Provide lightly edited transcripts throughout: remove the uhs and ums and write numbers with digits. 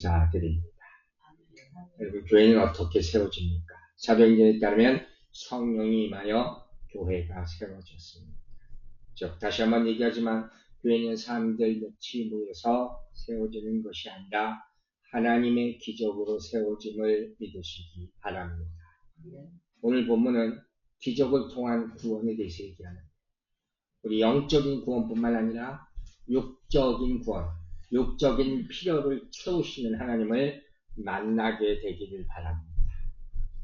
자들입니다. 여러분, 교회는 어떻게 세워집니까? 사도행전에 따르면 성령이 임하여 교회가 세워졌습니다. 즉, 다시 한번 얘기하지만 교회는 사람들 몇이 모여서 세워지는 것이 아니라 하나님의 기적으로 세워짐을 믿으시기 바랍니다. 오늘 본문은 기적을 통한 구원에 대해서 얘기하는, 우리 영적인 구원뿐만 아니라 육적인 구원, 육적인 필요를 채우시는 하나님을 만나게 되기를 바랍니다.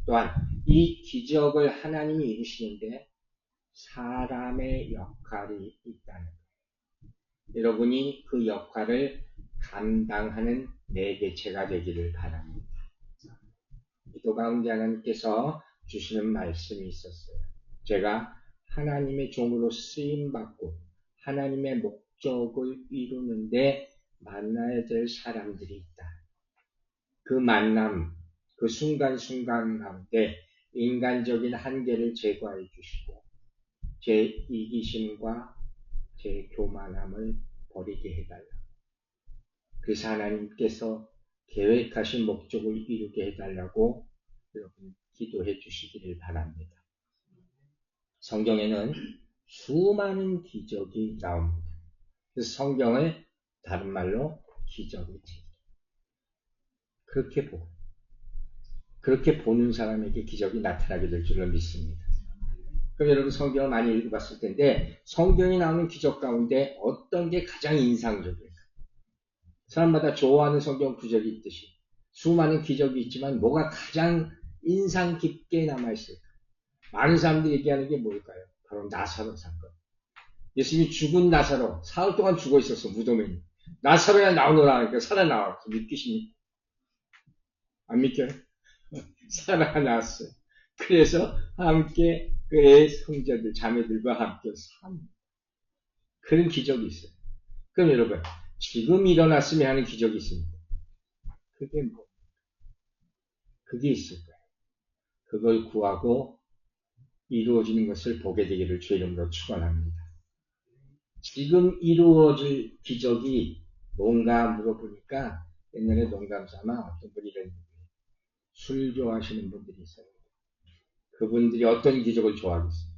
또한 이 기적을 하나님이 이루시는데 사람의 역할이 있다는 거예요. 여러분이 그 역할을 감당하는 매개체가 되기를 바랍니다. 기도 가운데 하나님께서 주시는 말씀이 있었어요. 제가 하나님의 종으로 쓰임받고 하나님의 목적을 이루는데 만나야 될 사람들이 있다. 그 만남, 그 순간순간 가운데 인간적인 한계를 제거해 주시고 제 이기심과 제 교만함을 버리게 해달라. 그래서 하나님께서 계획하신 목적을 이루게 해달라고 여러분 기도해 주시기를 바랍니다. 성경에는 수많은 기적이 나옵니다. 그래서 성경을 다른 말로 기적의 책. 그렇게 보는 사람에게 기적이 나타나게 될 줄로 믿습니다. 그럼 여러분 성경을 많이 읽어봤을 텐데 성경에 나오는 기적 가운데 어떤 게 가장 인상적일까? 사람마다 좋아하는 성경 구절이 있듯이 수많은 기적이 있지만 뭐가 가장 인상 깊게 남아있을까? 많은 사람들이 얘기하는 게 뭘까요? 바로 나사로 사건. 예수님이 죽은 나사로 사흘 동안 죽어 있었어, 무덤에. 나사로야 나오너라 하니까 살아나와. 믿기십니까? 안 믿겨요? 살아났어요. 그래서 함께 그의 형제들, 자매들과 함께 그런 기적이 있어요. 그럼 여러분, 지금 일어났으면 하는 기적이 있습니다. 그게 뭐? 그게 있을 거예요. 그걸 구하고 이루어지는 것을 보게 되기를 주의 이름으로 축원합니다. 지금 이루어질 기적이 뭔가 물어보니까 옛날에 농담삼아 어떤 분이 이런 얘기예요. 술 좋아하시는 분들이 있어요. 그분들이 어떤 기적을 좋아하겠어요?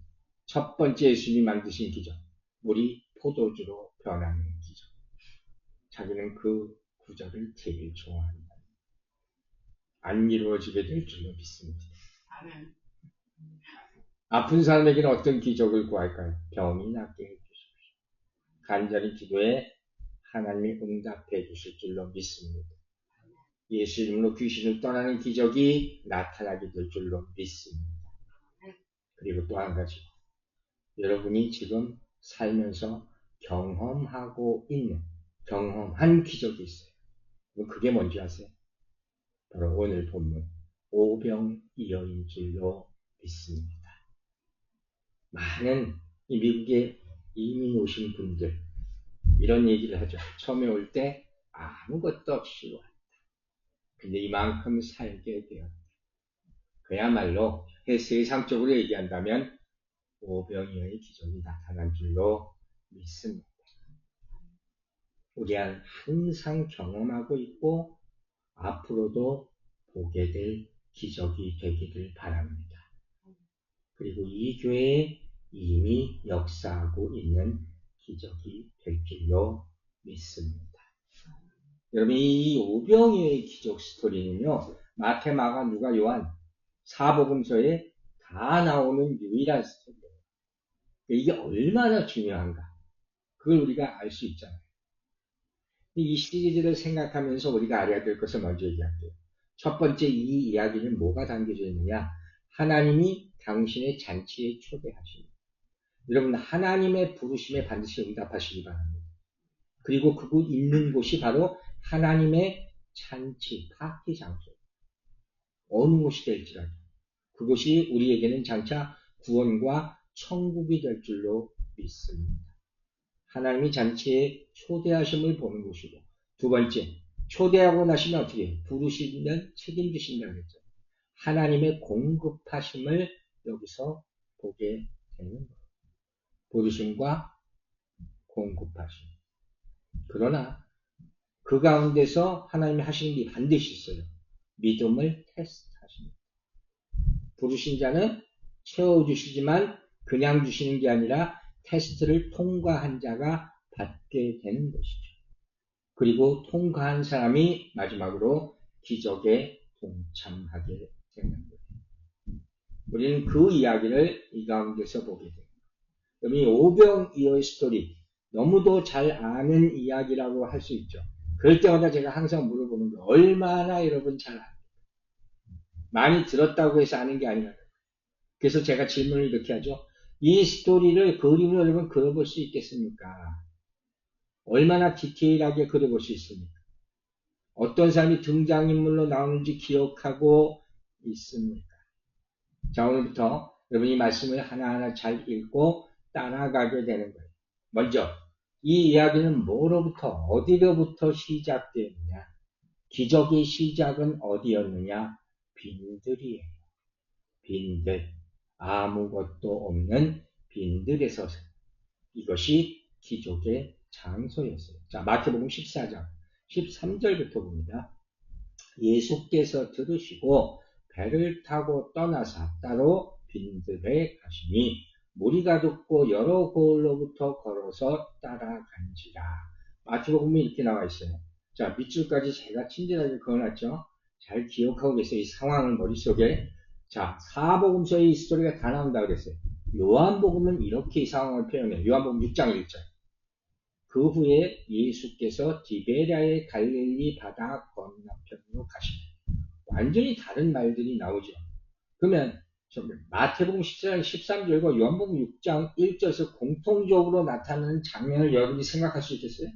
첫 번째 예수님이 만드신 기적, 물이 포도주로 변하는 기적. 자기는 그 구절을 제일 좋아한다. 안 이루어지게 될 줄로 믿습니다. 아멘. 아픈 사람에게는 어떤 기적을 구할까요? 병이 낫게 해주십시오. 간절히 기도에 하나님이 응답해 주실 줄로 믿습니다. 예수 이름으로 귀신을 떠나는 기적이 나타나게 될 줄로 믿습니다. 그리고 또 한 가지, 여러분이 지금 살면서 경험하고 있는, 경험한 기적이 있어요. 그게 뭔지 아세요? 바로 오늘 본문 오병이어인 줄로 믿습니다. 많은 이 미국에 이민 오신 분들 이런 얘기를 하죠. 처음에 올 때 아무것도 없이 왔다. 근데 이만큼 살게 되었다. 그야말로 세상적으로 얘기한다면 오병이어의 기적이 나타난 줄로 믿습니다. 우리는 항상 경험하고 있고 앞으로도 보게 될 기적이 되기를 바랍니다. 그리고 이 교회에 이미 역사하고 있는 기적이 될 줄로 믿습니다. 여러분, 이 오병이어의 기적 스토리는요, 마태, 마가, 누가, 요한 사복음서에 다 나오는 유일한 스토리예요. 이게 얼마나 중요한가, 그걸 우리가 알 수 있잖아요. 이 시리즈를 생각하면서 우리가 알아야 될 것을 먼저 얘기할게요. 첫 번째, 이 이야기는 뭐가 담겨져 있느냐? 하나님이 당신의 잔치에 초대하십니다. 여러분, 하나님의 부르심에 반드시 응답하시기 바랍니다. 그리고 그곳 있는 곳이 바로 하나님의 잔치, 파티 장소. 어느 곳이 될지라도 그곳이 우리에게는 장차 구원과 천국이 될 줄로 믿습니다. 하나님이 잔치에 초대하심을 보는 곳이고, 두 번째, 초대하고 나시면 어떻게 해요? 부르시면 책임지신다고 했죠. 하나님의 공급하심을 여기서 보게 되는 거예요. 부르심과 공급하심. 그러나 그 가운데서 하나님이 하시는 게 반드시 있어요. 믿음을 테스트하십니다. 부르신 자는 채워주시지만 그냥 주시는 게 아니라 테스트를 통과한 자가 받게 되는 것이죠. 그리고 통과한 사람이 마지막으로 기적에 동참하게 되는 거예요. 우리는 그 이야기를 이 가운데서 보게 됩니다. 그럼 이 오병이어의 스토리, 너무도 잘 아는 이야기라고 할 수 있죠. 그럴 때마다 제가 항상 물어보는 거, 얼마나 여러분 잘 압니까? 많이 들었다고 해서 아는 게 아니라. 그래서 제가 질문을 이렇게 하죠. 이 스토리를 그림으로 여러분 그려볼 수 있겠습니까? 얼마나 디테일하게 그려볼 수 있습니까? 어떤 사람이 등장인물로 나오는지 기억하고 있습니까? 자, 오늘부터 여러분이 말씀을 하나하나 잘 읽고 따라가게 되는 거예요. 먼저 이 이야기는 뭐로부터 어디로부터 시작되느냐? 기적의 시작은 어디였느냐? 빈들이에요. 빈들. 아무것도 없는 빈들에서 이것이 기적의 장소였어요. 자, 마태복음 14장 13절부터 봅니다. 예수께서 들으시고 배를 타고 떠나사 따로 빈들에 가시니 무리가 듣고 여러 고을로부터 걸어서 따라간지라. 마태복음에 이렇게 나와 있어요. 자, 밑줄까지 제가 친절하게 그어놨죠. 잘 기억하고 계세요. 이 상황을 머릿속에. 자, 사복음서에 이 스토리가 다 나온다 그랬어요. 요한복음은 이렇게 이 상황을 표현해요. 요한복음 6장 1절. 그 후에 예수께서 디베랴의 갈릴리 바다 건너편으로 가시니. 완전히 다른 말들이 나오죠. 그러면 마태복음 14장 13절과 요한복음 6장 1절에서 공통적으로 나타나는 장면을 여러분이 생각할 수 있겠어요?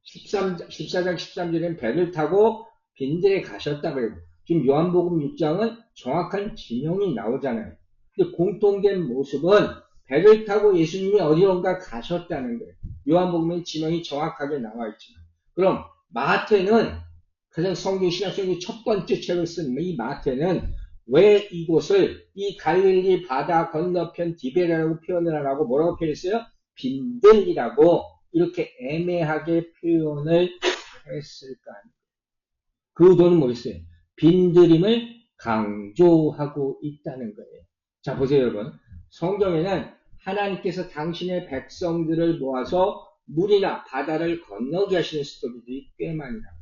14장 13절에는 배를 타고 빈들에 가셨다 그래요. 지금 요한복음 6장은 정확한 지명이 나오잖아요. 근데 공통된 모습은 배를 타고 예수님이 어디론가 가셨다는 거예요. 요한복음의 지명이 정확하게 나와 있지만. 그럼 마태는 가장 성경 신약성경 첫 번째 책을 쓴 이 마태는 왜 이곳을 이 갈릴리 바다 건너편 디베랴라고 표현을 하라고 뭐라고 표현했어요? 빈들이라고 이렇게 애매하게 표현을 했을까? 그 의도는 뭐겠어요? 빈들임을 강조하고 있다는 거예요. 자, 보세요, 여러분. 성경에는 하나님께서 당신의 백성들을 모아서 물이나 바다를 건너게 하시는 스토리들이 꽤 많이 나와요.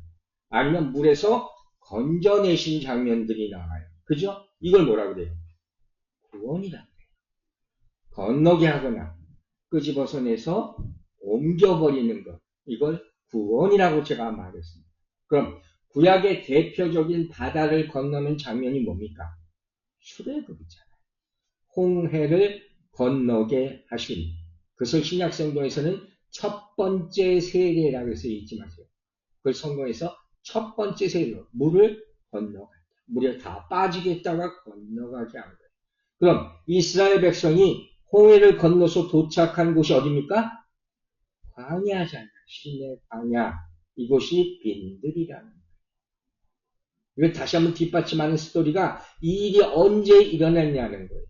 아니면 물에서 건져내신 장면들이 나와요. 그죠? 이걸 뭐라 그래요? 구원이라 그래요. 건너게 하거나 끄집어서내서 옮겨버리는 것. 이걸 구원이라고 제가 말했습니다. 그럼 구약의 대표적인 바다를 건너는 장면이 뭡니까? 출애굽이잖아요. 홍해를 건너게 하신. 그것을 신약성경에서는 첫 번째 세례라고 해서 잊지 마세요. 그걸 성경에서 첫 번째 세례로 물을 건너갔다. 물에 다 빠지겠다가 건너가게 한 거예요. 그럼 이스라엘 백성이 홍해를 건너서 도착한 곳이 어디입니까? 광야잖아요. 신의 광야. 이곳이 빈들이라는 거예요. 이거 다시 한번 뒷받침하는 스토리가 이 일이 언제 일어났냐는 거예요.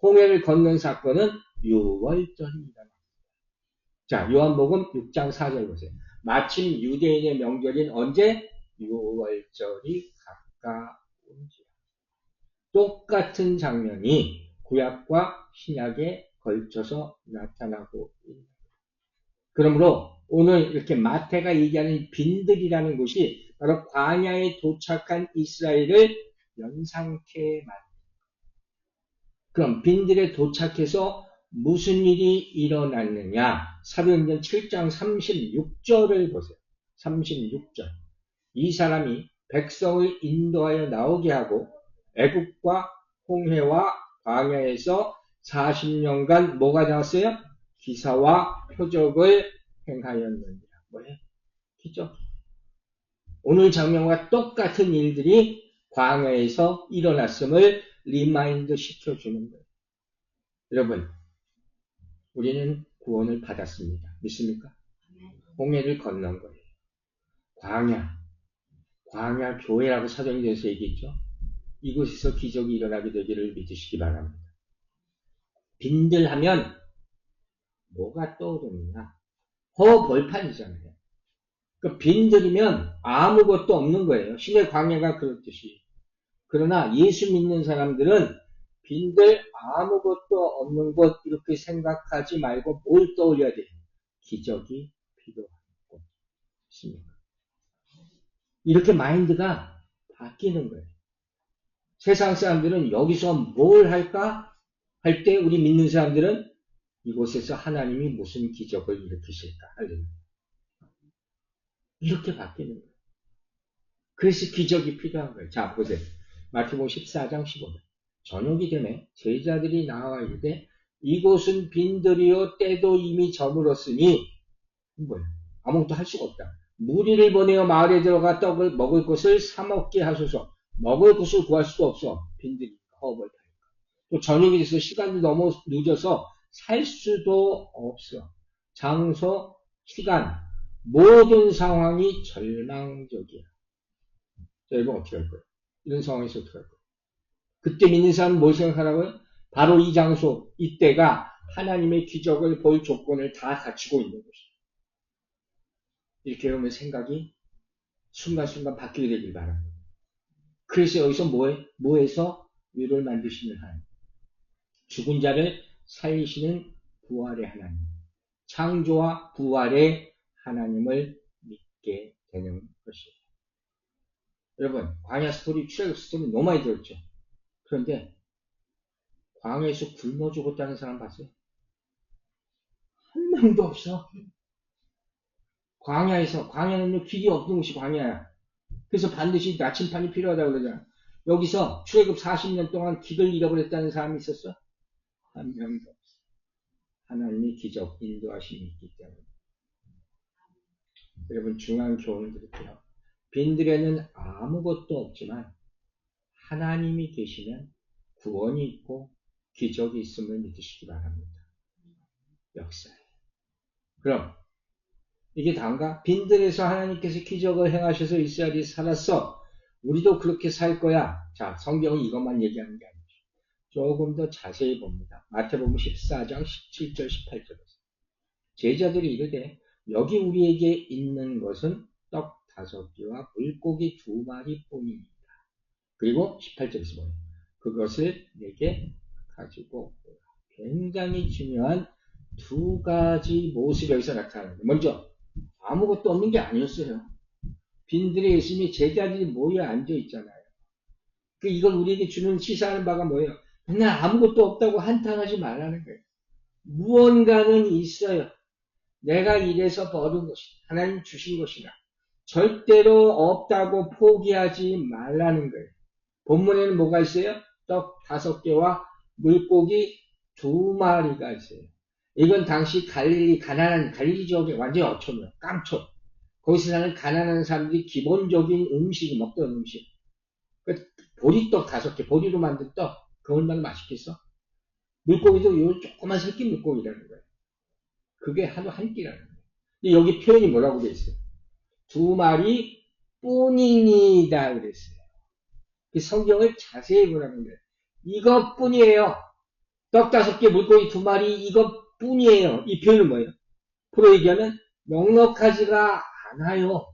홍해를 건넌 사건은 6월절이 일어났습니다. 자, 요한복음 6장 4절 보세요. 마침 유대인의 명절인 언제? 6월절이 가까운지라. 똑같은 장면이 구약과 신약에 걸쳐서 나타나고 있는 거예요. 그러므로 오늘 이렇게 마태가 얘기하는 빈들이라는 곳이 바로 광야에 도착한 이스라엘을 연상케 만듭니다. 그럼 빈들에 도착해서 무슨 일이 일어났느냐? 사도행전 7장 36절을 보세요. 36절. 이 사람이 백성을 인도하여 나오게 하고 애국과 홍해와 광야에서 40년간 뭐가 나왔어요? 기사와 표적을 행하였느니라. 뭐예요? 기적. 오늘 장면과 똑같은 일들이 광야에서 일어났음을 리마인드 시켜주는 거예요. 여러분, 우리는 구원을 받았습니다. 믿습니까? 홍해를 건넌 거예요. 광야 교회라고 사도행전에서 얘기했죠. 이곳에서 기적이 일어나게 되기를 믿으시기 바랍니다. 빈들하면 뭐가 떠오르느냐? 허벌판이잖아요. 그 빈들이면 아무것도 없는 거예요. 신의 광야가 그렇듯이. 그러나 예수 믿는 사람들은 빈들 아무것도 없는 것 이렇게 생각하지 말고 뭘 떠올려야 돼요? 기적이 필요하고 있습니다. 이렇게 마인드가 바뀌는 거예요. 세상 사람들은 여기서 뭘 할까? 할 때 우리 믿는 사람들은 이곳에서 하나님이 무슨 기적을 일으키실까? 할렐루야. 이렇게 바뀌는 거예요. 그래서 기적이 필요한 거예요. 자, 보세요. 마태복음 14장 15절. 저녁이 되매 제자들이 나와 이르되 이곳은 빈들이요 때도 이미 저물었으니 뭐예요? 아무것도 할 수가 없다. 무리를 보내어 마을에 들어가 떡을 먹을 것을 사 먹게 하소서. 먹을 것을 구할 수가 없어. 빈들이 허업을 타니까. 또 저녁이 돼서 시간이 너무 늦어서 살 수도 없어. 장소, 시간, 모든 상황이 절망적이야. 자, 여러분 어떻게 할 거예요? 이런 상황에서 어떻게 할 거예요? 그때 믿는 사람은 뭘 생각하라고요? 바로 이 장소, 이때가 하나님의 기적을 볼 조건을 다 갖추고 있는 것이죠. 이렇게 보면 생각이 순간순간 바뀌게 되길 바랍니다. 그래서 여기서 뭐해서 위로를 만드시는 하나님. 죽은 자를 살리시는 부활의 하나님. 창조와 부활의 하나님을 믿게 되는 것이에요. 여러분, 광야 스토리, 출애굽 스토리 너무 많이 들었죠? 그런데 광야에서 굶어 죽었다는 사람 봤어요? 한 명도 없어. 광야는요, 길이 없는 곳이 광야야. 그래서 반드시 나침판이 필요하다고 그러잖아. 여기서 출애굽 40년 동안 길을 잃어버렸다는 사람이 있었어? 한 명도 없어. 하나님의 기적, 인도하심이 있기 때문에. 여러분, 중요한 교훈을 드릴게요. 빈들에는 아무것도 없지만 하나님이 계시면 구원이 있고 기적이 있음을 믿으시기 바랍니다. 역사에. 그럼 이게 다인가? 빈들에서 하나님께서 기적을 행하셔서 이스라엘이 살았어. 우리도 그렇게 살 거야. 자, 성경은 이것만 얘기하는 게 아니죠. 조금 더 자세히 봅니다. 마태복음 14장 17절 18절에서 제자들이 이르되 여기 우리에게 있는 것은 떡 5개와 물고기 2마리 뿐입니다. 그리고 18절에서 뭐예요? 그것을 내게 가지고 오라. 굉장히 중요한 두 가지 모습이 여기서 나타나는데, 먼저 아무것도 없는 게 아니었어요. 빈들에 있으니 제자들이 모여 앉아 있잖아요. 이걸 우리에게 주는 시사하는 바가 뭐예요? 그냥 아무것도 없다고 한탄하지 말라는 거예요. 무언가는 있어요. 내가 이래서 버는 것이다. 하나님 주신 것이다. 절대로 없다고 포기하지 말라는 거예요. 본문에는 뭐가 있어요? 떡 5개와 물고기 2마리가 있어요. 이건 당시 가난한 갈릴리 지역에 완전히 어촌이에요. 깡촌. 거기서 사는 가난한 사람들이 기본적인 음식이 먹던 음식. 보리떡 5개, 보리로 만든 떡. 그 얼마나 맛있겠어? 물고기도 요 조그만 새끼 물고기라는 거예요. 그게 하루 한 끼라는 거예요. 근데 여기 표현이 뭐라고 돼 있어요? 2마리 뿐이니다 그랬어요. 그 성경을 자세히 보라는 거예요. 이것뿐이에요. 떡 5개, 물고기 2마리 이것뿐이에요. 이 표현은 뭐예요? 프로 얘기하면 넉넉하지가 않아요.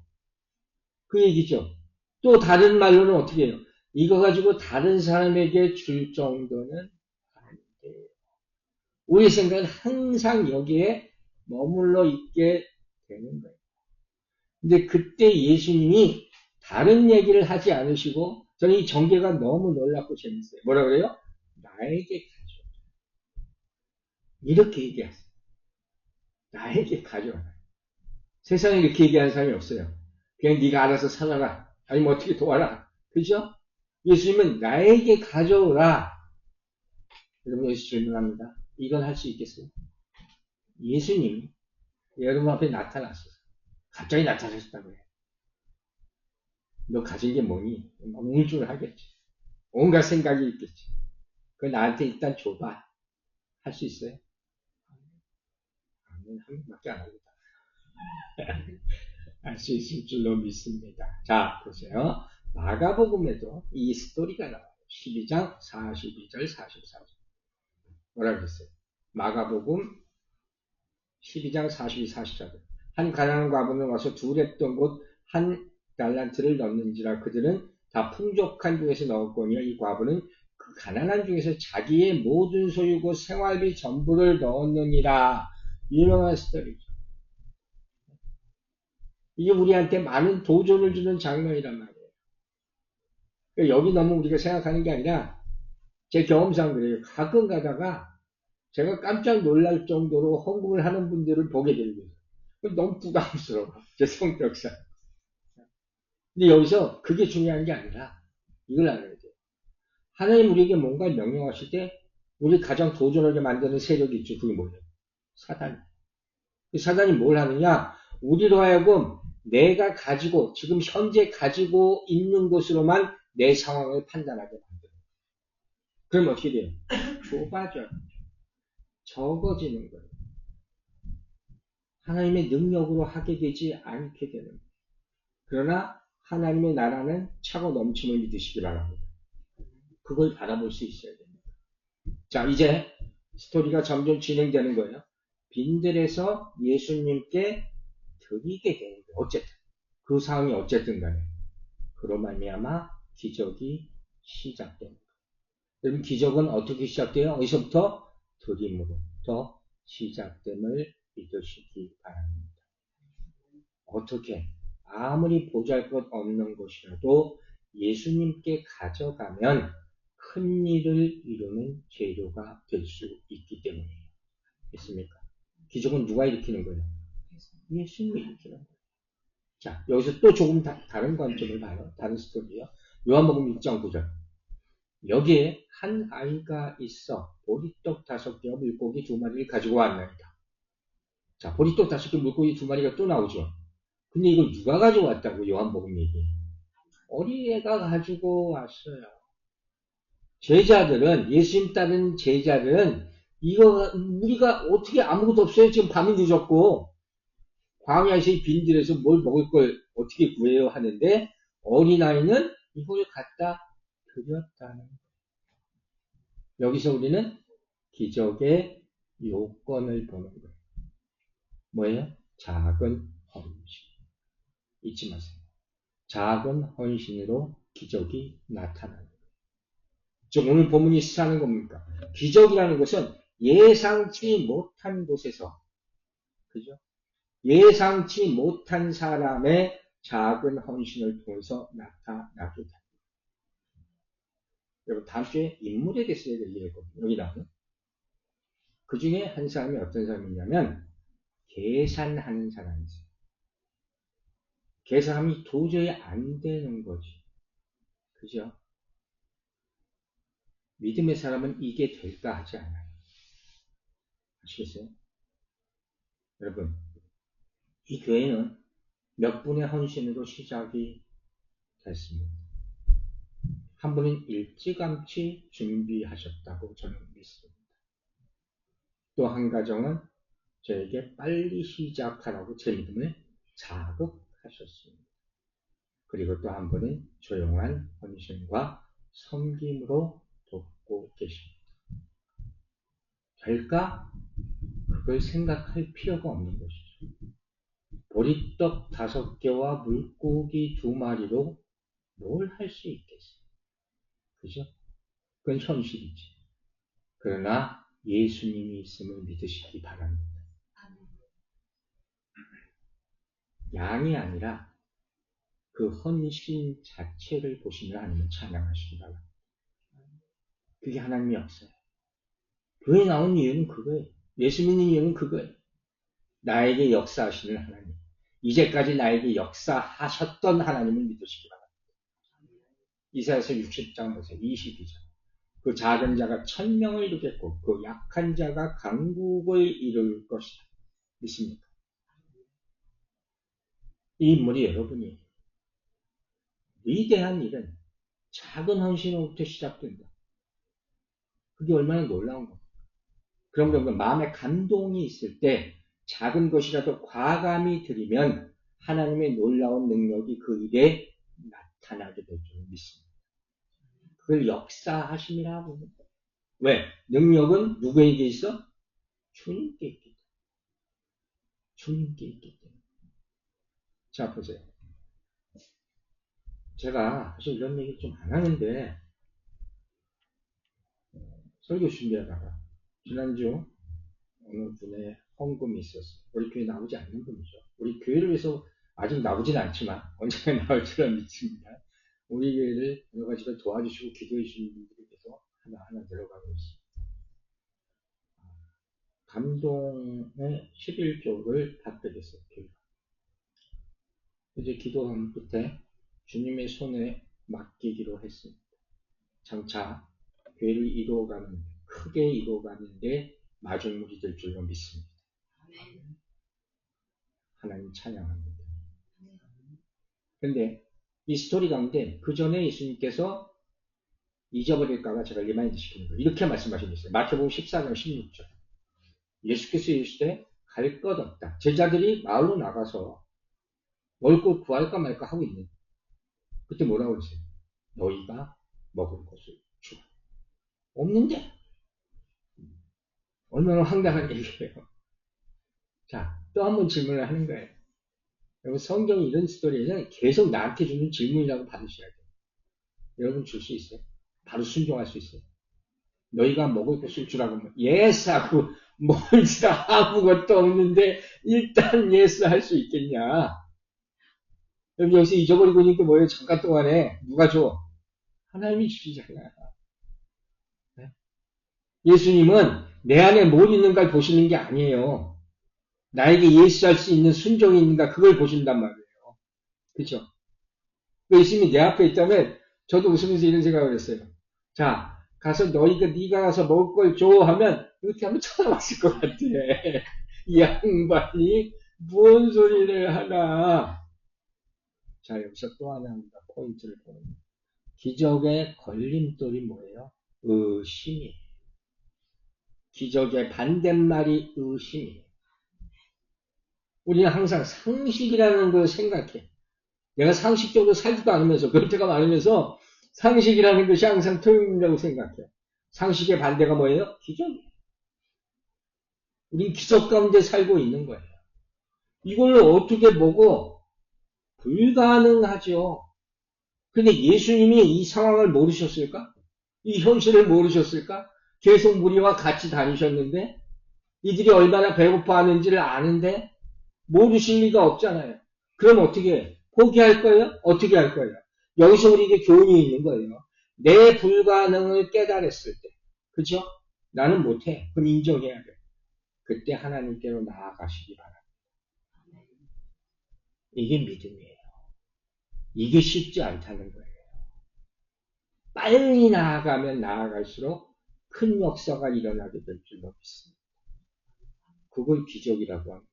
그 얘기죠. 또 다른 말로는 어떻게 해요? 이거 가지고 다른 사람에게 줄 정도는 안 돼요. 우리 생각은 항상 여기에 머물러 있게 되는 거예요. 근데 그때 예수님이 다른 얘기를 하지 않으시고, 저는 이 전개가 너무 놀랍고 재밌어요. 뭐라 그래요? 나에게 가져와. 이렇게 얘기하세요. 나에게 가져와. 세상에 이렇게 얘기하는 사람이 없어요. 그냥 네가 알아서 살아라. 아니면 어떻게 도와라. 그죠? 예수님은 나에게 가져오라. 여러분, 여기서 질문합니다. 이건 할 수 있겠어요? 예수님이 여러분 앞에 나타났어요. 갑자기 나타나셨다고 해요. 너 가진 게 뭐니? 우울증을 하겠지. 온갖 생각이 있겠지. 그 나한테 일단 줘봐. 할 수 있어요? 한 명밖에 안 합니다. 할 수 있을 줄로 믿습니다. 자, 보세요. 마가복음에도 이 스토리가 나와요. 12장 42절 44절. 뭐라 그랬어요? 마가복음 12장 42, 44절. 한 가난한 과부는 와서 두랬던 곳 한 달란트를 넣는지라 그들은 다 풍족한 중에서 넣었거니와 이 과부는 그 가난한 중에서 자기의 모든 소유고 생활비 전부를 넣었느니라. 유명한 스토리죠. 이게 우리한테 많은 도전을 주는 장면이란 말이에요. 그러니까 여기 너무 우리가 생각하는 게 아니라 제 경험상 그래요. 가끔 가다가 제가 깜짝 놀랄 정도로 헌금을 하는 분들을 보게 되고요. 너무 부담스러워. 제 성격상. 근데 여기서 그게 중요한 게 아니라 이걸 알아야 돼요. 하나님 우리에게 뭔가 명령하실 때 우리 가장 도전하게 만드는 세력이 있죠. 그게 뭐예요? 사단. 사단이 뭘 하느냐? 우리로 하여금 내가 가지고 지금 현재 가지고 있는 것으로만 내 상황을 판단하게 만들어요. 그럼 어떻게 돼요? 좁아져요. 적어지는 거예요. 하나님의 능력으로 하게 되지 않게 되는 거예요. 그러나 하나님의 나라는 차고 넘침을 믿으시기 바랍니다. 그걸 바라볼 수 있어야 됩니다. 자, 이제 스토리가 점점 진행되는 거예요. 빈들에서 예수님께 드리게 되는 거예요. 어쨌든 그 상황이 어쨌든 간에 그로 말미암아 기적이 시작됩니다. 여러분 기적은 어떻게 시작돼요? 어디서부터? 드림으로부터 시작됨을 믿으시기 바랍니다. 어떻게? 아무리 보잘것없는 것이라도 예수님께 가져가면 큰 일을 이루는 재료가 될 수 있기 때문이에요. 됐습니까? 기적은 누가 일으키는 거예요? 예수님이 일으키는 거예요. 자, 여기서 또 조금 다른 관점을 봐요. 다른 스토리요. 요한복음 6장 9절. 여기에 한 아이가 있어 보리떡 5개와 물고기 2마리를 가지고 왔나이다. 자, 보리떡 5개, 물고기 2마리가 또 나오죠. 근데 이걸 누가 가지고 왔다고 요한복음 얘기해요? 어린애가 가지고 왔어요. 제자들은, 예수님 따르는 제자들은 이거 우리가 어떻게 아무것도 없어요. 지금 밤이 늦었고 광야에서 빈들에서 뭘 먹을 걸 어떻게 구해요 하는데 어린아이는 이걸 갖다 드렸다는 거예요. 여기서 우리는 기적의 요건을 보는 거예요. 뭐예요? 작은 헌신. 잊지 마세요. 작은 헌신으로 기적이 나타나는 거예요. 즉 오늘 본문이 시사하는 겁니까? 기적이라는 것은 예상치 못한 곳에서, 그죠? 예상치 못한 사람의 작은 헌신을 통해서 나타나게 됩니다. 여러분 다음 주에 인물에 대해서 얘기할 겁니다. 여기 나오는. 그 중에 한 사람이 어떤 사람이냐면 계산하는 사람이 있어요. 계산하면 도저히 안 되는 거지. 그죠? 믿음의 사람은 이게 될까 하지 않아요. 아시겠어요? 여러분, 이 교회는 몇 분의 헌신으로 시작이 됐습니다. 한 분은 일찌감치 준비하셨다고 저는 믿습니다. 또 한 가정은 저에게 빨리 시작하라고 제 믿음을 자극하셨습니다. 그리고 또 한 분은 조용한 헌신과 섬김으로 돕고 계십니다. 될까? 그걸 생각할 필요가 없는 것이죠. 보리떡 5개와 물고기 2마리로 뭘 할 수 있겠어요? 그죠? 그건 현실이지. 그러나 예수님이 있음을 믿으시기 바랍니다. 양이 아니라 그 헌신 자체를 보시면 하나님을 찬양하시기 바랍니다. 그게 하나님의 역사예요. 교회 나온 이유는 그거예요. 예수 믿는 이유는 그거예요. 나에게 역사하시는 하나님. 이제까지 나에게 역사하셨던 하나님을 믿으시기 바랍니다. 이사야서 60장 보세요. 22절. 그 작은 자가 1000명을 이루겠고 그 약한 자가 강국을 이룰 것이다. 믿습니까? 이 인물이 여러분이 위대한 일은 작은 헌신으로부터 시작된다. 그게 얼마나 놀라운 겁니까? 그럼 마음에 감동이 있을 때 작은 것이라도 과감히 드리면 하나님의 놀라운 능력이 그 일에 나타나게 될 줄 믿습니다. 그걸 역사하심이라고 합니다. 왜? 능력은 누구에게 있어? 주님께 있기 때문에. 주님께 있기 때문에. 자, 보세요. 제가 사실 이런 얘기 좀 안 하는데, 설교 준비하다가, 지난주 어느 분의 헌금이 있었어요. 우리 교회 나오지 않는 분이죠. 우리 교회를 위해서 아직 나오진 않지만, 언젠가 나올 줄은 믿습니다. 우리 교회를 여러 가지로 도와주시고 기도해 주시는 분들이 계속 하나하나 들어가고 있습니다. 감동의 11조를 받게 됐어요. 교회가. 이제 기도한 끝에 주님의 손에 맡기기로 했습니다. 장차 교회를 이루어가는, 크게 이루어가는데 마중물이 될 줄로 믿습니다. 하나님 찬양합니다. 그런데 이 스토리 가운데 그 전에 예수님께서 잊어버릴까봐 제가 리마인드 시키는 거예요. 이렇게 말씀하신 있어요. 마태복음 14장 16절. 예수께서 이르시되 갈 것 없다. 제자들이 마을로 나가서 먹을 걸 구할까 말까 하고 있는. 그때 뭐라고 그러세요? 너희가 먹을 것을 주라. 없는데? 얼마나 황당한 얘기예요. 자, 또 한 번 질문을 하는 거예요. 여러분, 성경이 이런 스토리는 계속 나한테 주는 질문이라고 받으셔야 돼요. 여러분 줄 수 있어요? 바로 순종할 수 있어요? 너희가 먹을 것을 주라고 하면 예스 하고 뭘 주라 아무것도 없는데 일단 예스 할 수 있겠냐? 여러분 여기서 잊어버리고 있는 게 뭐예요? 잠깐 동안에 누가 줘? 하나님이 주시잖아요. 네? 예수님은 내 안에 뭘 있는가 보시는 게 아니에요. 나에게 예수할 수 있는 순종이 있는가 그걸 보신단 말이에요. 그렇죠? 예수님이 내 앞에 있다면 저도 웃으면서 이런 생각을 했어요. 자, 가서 네가 가서 먹을 걸 줘 하면 이렇게 한번 쳐다봤을 것 같아. 이 양반이 무슨 소리를 하나. 자, 여기서 또 하나 포인트를 보는 기적의 걸림돌이 뭐예요? 의심이에요. 기적의 반대말이 의심이에요. 우리는 항상 상식이라는 걸 생각해. 내가 상식적으로 살지도 않으면서, 그렇게가 많으면서 상식이라는 것이 항상 틀린다고 생각해. 상식의 반대가 뭐예요? 기적이에요. 우린 기적 가운데 살고 있는 거예요. 이걸 어떻게 보고 불가능하죠. 근데 예수님이 이 상황을 모르셨을까? 이 현실을 모르셨을까? 계속 무리와 같이 다니셨는데 이들이 얼마나 배고파하는지를 아는데 모르실 리가 없잖아요. 그럼 어떻게 해요? 포기할 거예요? 어떻게 할 거예요? 여기서 우리에게 교훈이 있는 거예요. 내 불가능을 깨달았을 때, 그죠? 나는 못해. 그럼 인정해야 돼. 그때 하나님께로 나아가시기 바랍니다. 이게 믿음이에요. 이게 쉽지 않다는 거예요. 빨리 나아가면 나아갈수록 큰 역사가 일어나게 될 줄로 믿습니다. 그걸 기적이라고 합니다.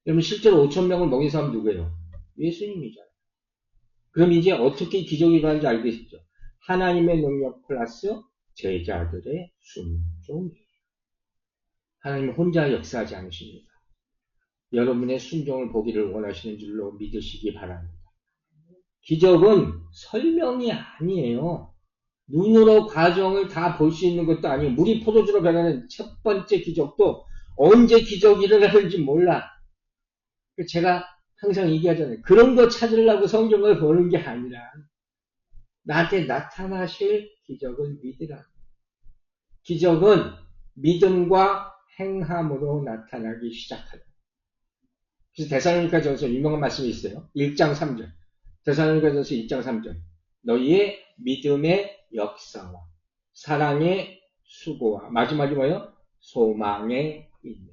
여러분 실제로 5,000명을 먹인 사람 누구예요? 예수님이잖아요. 그럼 이제 어떻게 기적이 일어나는지 알겠죠? 하나님의 능력 플러스 제자들의 순종이에요. 하나님은 혼자 역사하지 않으십니다. 여러분의 순종을 보기를 원하시는 줄로 믿으시기 바랍니다. 기적은 설명이 아니에요. 눈으로 과정을 다 볼 수 있는 것도 아니에요. 물이 포도주로 변하는 첫 번째 기적도 언제 기적이 일어나는지 몰라. 제가 항상 얘기하잖아요. 그런 거 찾으려고 성경을 보는 게 아니라 나한테 나타나실 기적을 믿으라. 기적은 믿음과 행함으로 나타나기 시작하다. 그래서 데살로니가전서 유명한 말씀이 있어요. 1장 3절. 데살로니가전서 1장 3절. 너희의 믿음의 역사와 사랑의 수고와 마지막이 뭐예요? 소망의 인내.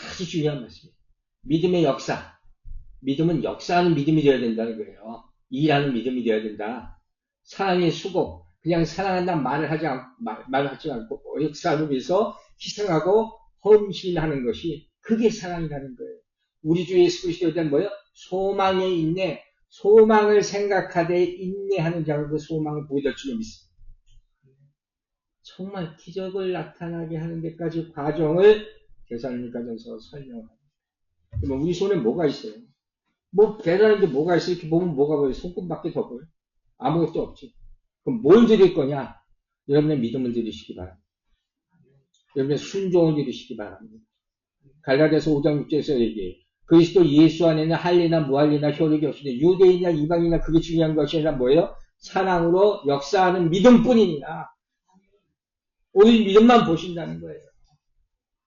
아주 중요한 말씀이에요. 믿음의 역사. 믿음은 역사하는 믿음이 되어야 된다는 거예요. 일하는 믿음이 되어야 된다. 사랑의 수고. 그냥 사랑한다는 말을 하지 않고 역사를 위해서 희생하고 헌신하는 것이 그게 사랑이라는 거예요. 우리 주 예수 그리스도에 대한 뭐예요? 소망의 인내. 소망을 생각하되 인내하는 자가 그 소망을 보게 될 줄로 믿습니다. 정말 기적을 나타나게 하는 데까지 과정을 데살로니가전서 설명합니다. 그러면 우리 손에 뭐가 있어요? 뭐 대단한 게 뭐가 있어? 이렇게 보면 뭐가 보여요? 손끝밖에 더 보여요? 아무것도 없지. 그럼 뭘 드릴 거냐? 여러분의 믿음을 드리시기 바랍니다. 여러분의 순종을 드리시기 바랍니다. 갈라디아서 5장 6절에서 얘기해요. 그리스도 예수 안에는 할례나 무할례나 효력이 없으니 유대인이나 이방인이나 그게 중요한 것이 아니라 뭐예요? 사랑으로 역사하는 믿음뿐이니라. 오직 믿음만 보신다는 거예요.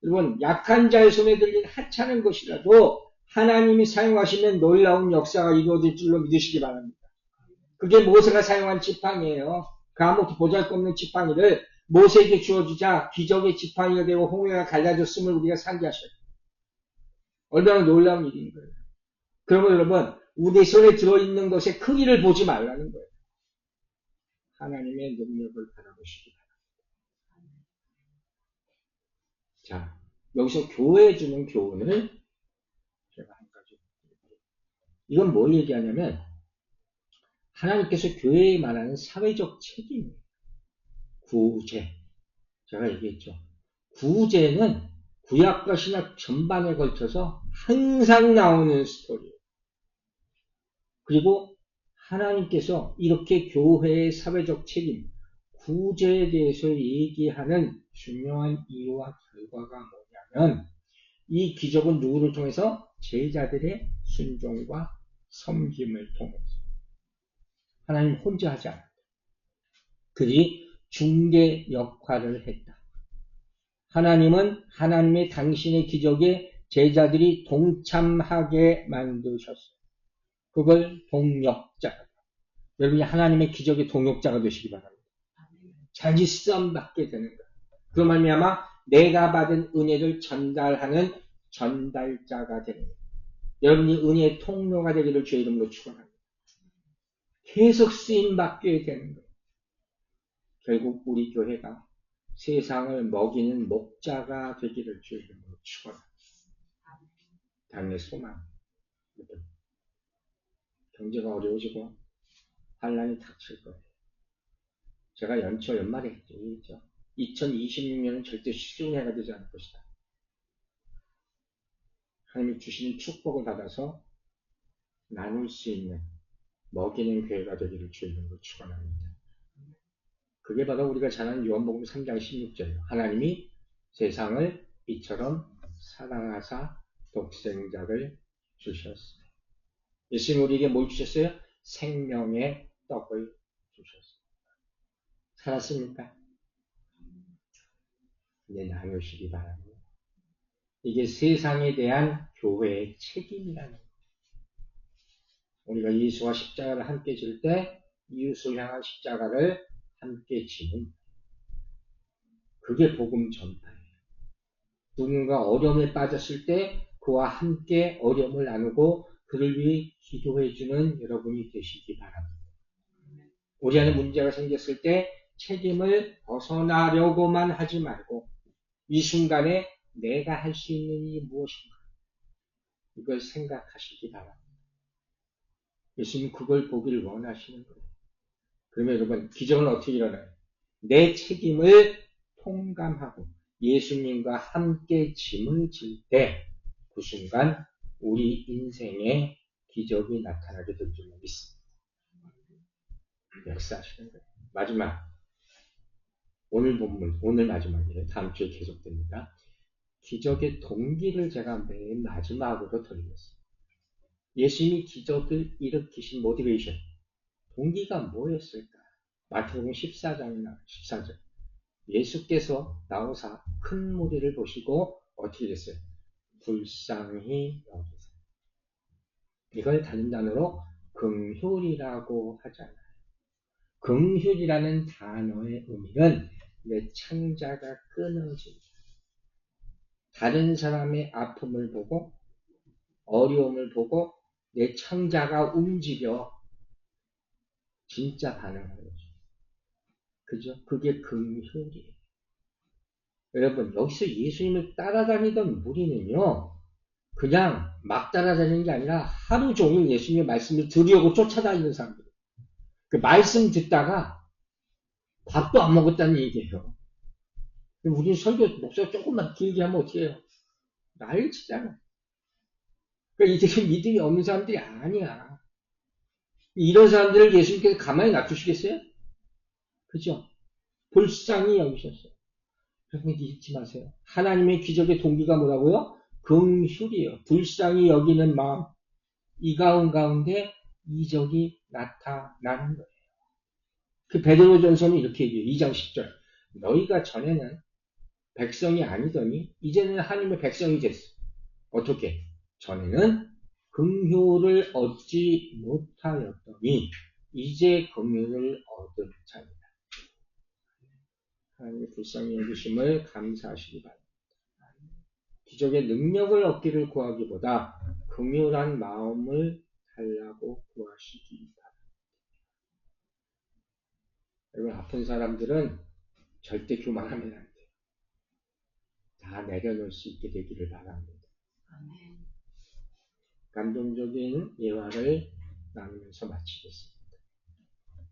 여러분, 약한 자의 손에 들린 하찮은 것이라도 하나님이 사용하시면 놀라운 역사가 이루어질 줄로 믿으시기 바랍니다. 그게 모세가 사용한 지팡이에요. 그 아무것도 보잘것없는 지팡이를 모세에게 주어주자 기적의 지팡이가 되고 홍해가 갈라졌음을 우리가 상기하셔요. 얼마나 놀라운 일인 거예요. 그러면 여러분, 우리 손에 들어있는 것의 크기를 보지 말라는 거예요. 하나님의 능력을 바라보시기 바랍니다. 자, 여기서 교회에 주는 교훈을 제가 한 가지. 이건 뭘 얘기하냐면, 하나님께서 교회에 말하는 사회적 책임이에요. 구제. 제가 얘기했죠. 구제는 구약과 신약 전반에 걸쳐서 항상 나오는 스토리예요. 그리고 하나님께서 이렇게 교회의 사회적 책임, 구제에 대해서 얘기하는 중요한 이유와 결과가 뭐냐면 이 기적은 누구를 통해서? 제자들의 순종과 섬김을 통해서. 하나님 혼자 하지 않았다. 그들이 중개 역할을 했다. 하나님은 하나님의 당신의 기적에 제자들이 동참하게 만드셨어요. 그걸 동역자가. 여러분이 하나님의 기적의 동역자가 되시기 바랍니다. 자기 쓰임 받게 되는 거예요. 그 말미암아 내가 받은 은혜를 전달하는 전달자가 되는 거예요. 여러분이 은혜의 통로가 되기를 주의 이름으로 축원합니다. 계속 쓰임 받게 되는 거예요. 결국 우리 교회가 세상을 먹이는 목자가 되기를 주의 이름으로 축원합니다. 당의 소망. 경제가 어려워지고 환란이 닥칠 거예요. 제가 연말에 했죠. 2026년은 절대 쉬운 해가 되지 않을 것이다. 하나님이 주시는 축복을 받아서 나눌 수 있는 먹이는 교회가 되기를 주의 이름으로 축원합니다. 그게 바로 우리가 잘 아는 요한복음 3장 16절이에요. 하나님이 세상을 이처럼 사랑하사 독생자를 주셨어요. 예수님 우리에게 뭘 주셨어요? 생명의 떡을 주셨어요. 살았습니까? 이제 나누시기 바랍니다. 이게 세상에 대한 교회의 책임이라는 거예요. 우리가 예수와 십자가를 함께 질 때 이웃을 향한 십자가를 함께 지는 그게 복음 전파예요. 누군가 어려움에 빠졌을 때 그와 함께 어려움을 나누고 그를 위해 기도해주는 여러분이 되시기 바랍니다. 우리 안에 문제가 생겼을 때 책임을 벗어나려고만 하지 말고 이 순간에 내가 할 수 있는 일이 무엇인가 이걸 생각하시기 바랍니다. 예수님 그걸 보기를 원하시는 거예요. 그러면 여러분 기적은 어떻게 일어나요? 내 책임을 통감하고 예수님과 함께 짐을 질 때 그 순간 우리 인생에 기적이 나타나게 될 줄로 믿습니다. 역사하시는 거예요. 마지막 오늘 본문 오늘 마지막이에요. 다음 주에 계속됩니다. 기적의 동기를 제가 맨 마지막으로 드리겠습니다. 예수님이 기적을 일으키신 모티베이션 동기가 뭐였을까? 마태복음 14장이나 14절 예수께서 나오사 큰 무리를 보시고 어떻게 됐어요? 불쌍히 여기세요. 이걸 다른 단어로 긍휼이라고 하잖아요. 긍휼이라는 단어의 의미는 내 창자가 끊어진다. 다른 사람의 아픔을 보고 어려움을 보고 내 창자가 움직여 진짜 반응하는 거죠. 그죠? 그게 긍휼이에요. 여러분 여기서 예수님을 따라다니던 무리는요. 그냥 막 따라다니는 게 아니라 하루 종일 예수님의 말씀을 들으려고 쫓아다니는 사람들. 그 말씀 듣다가 밥도 안 먹었다는 얘기예요. 우리는 설교 목소리 조금만 길게 하면 어떻게 해요? 난리치잖아. 그러니까 이들이 믿음이 없는 사람들이 아니야. 이런 사람들을 예수님께서 가만히 놔두시겠어요? 그죠? 불쌍히 여기셨어요. 여러분 잊지 마세요. 하나님의 기적의 동기가 뭐라고요? 긍휼이요. 불쌍히 여기는 마음. 이 가운데 이적이 나타나는 거예요. 그 베드로전서는 이렇게 얘기해요. 2장 10절. 너희가 전에는 백성이 아니더니 이제는 하나님의 백성이 됐어. 어떻게? 전에는 긍휼을 얻지 못하였더니 이제 긍휼을 얻은 자입니다. 하나님의 불쌍히 여기심을 감사하시기 바랍니다. 기적의 능력을 얻기를 구하기보다 긍휼한 마음을 달라고 구하시기 바랍니다. 여러분, 아픈 사람들은 절대 교만하면 안 돼요. 다 내려놓을 수 있게 되기를 바랍니다. 감동적인 예화를 나누면서 마치겠습니다.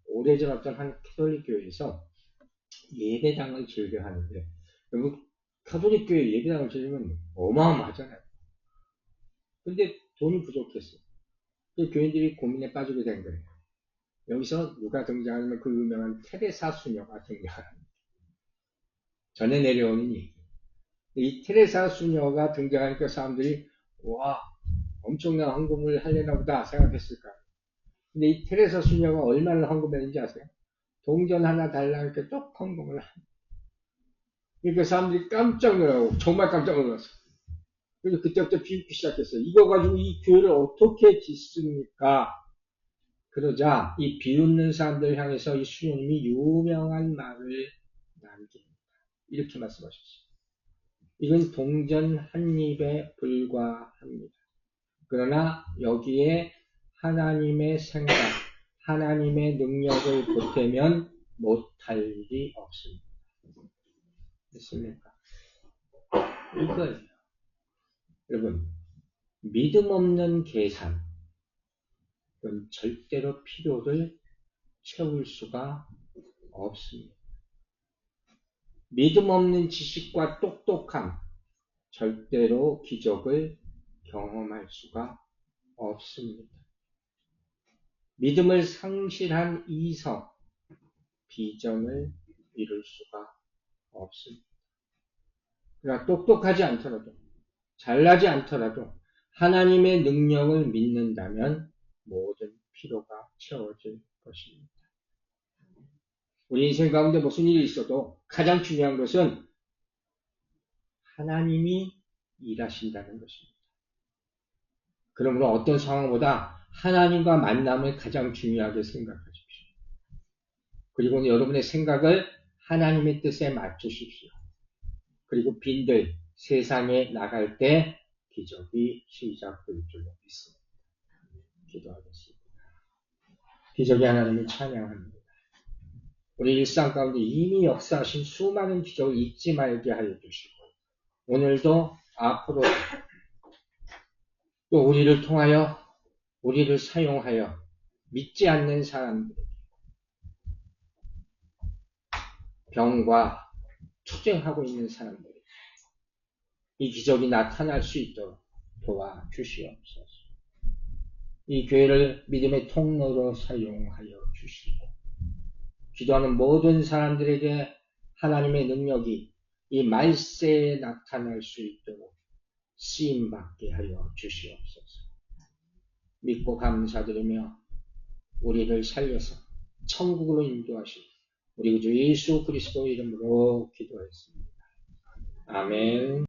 오래전 어떤 한 캐톨릭 교회에서 예배당을 즐겨 하는데, 여러분, 카톨릭 교회 예배당을 즐기면 어마어마하잖아요. 근데 돈이 부족했어요. 그 교인들이 고민에 빠지게 된 거예요. 여기서 누가 등장하면 그 유명한 테레사 수녀가 등장합니다. 전에 내려오는 얘기. 이 테레사 수녀가 등장하니까 사람들이 와, 엄청난 헌금을 하려나 보다 생각했을까. 근데 이 테레사 수녀가 얼마나 헌금했는지 아세요? 동전 하나 달라니까 쭉 헌금을 합니다. 그러니까 사람들이 깜짝 놀라고, 정말 깜짝 놀랐어요. 그래서 그때부터 비웃기 시작했어요. 이거 가지고 이 교회를 어떻게 짓습니까? 그러자 이 비웃는 사람들 향해서 이 수녀님이 유명한 말을 남깁니다. 이렇게 말씀하셨어요. 이건 동전 한 입에 불과합니다. 그러나 여기에 하나님의 생각, 하나님의 능력을 보태면 못할 일이 없습니다. 됐습니까? 이거예요. 여러분, 믿음 없는 계산, 그건 절대로 필요를 채울 수가 없습니다. 믿음 없는 지식과 똑똑함, 절대로 기적을 경험할 수가 없습니다. 믿음을 상실한 이성, 비전을 이룰 수가 없습니다. 그러나 똑똑하지 않더라도, 잘나지 않더라도 하나님의 능력을 믿는다면 모든 필요가 채워질 것입니다. 우리 인생 가운데 무슨 일이 있어도 가장 중요한 것은 하나님이 일하신다는 것입니다. 그러므로 어떤 상황보다 하나님과 만남을 가장 중요하게 생각하십시오. 그리고 여러분의 생각을 하나님의 뜻에 맞추십시오. 그리고 빈들 세상에 나갈 때 기적이 시작될 줄로 믿습니다. 기도하겠습니다. 기적의 하나님을 찬양합니다. 우리 일상 가운데 이미 역사하신 수많은 기적을 잊지 말게 하여 주시고 오늘도 앞으로 또 우리를 통하여 우리를 사용하여 믿지 않는 사람들 병과 투쟁하고 있는 사람들 이 기적이 나타날 수 있도록 도와주시옵소서. 이 교회를 믿음의 통로로 사용하여 주시고 기도하는 모든 사람들에게 하나님의 능력이 이 말세에 나타날 수 있도록 쓰임받게 하여 주시옵소서. 믿고 감사드리며 우리를 살려서 천국으로 인도하시고 우리 구주 예수 그리스도 이름으로 기도했습니다. 아멘.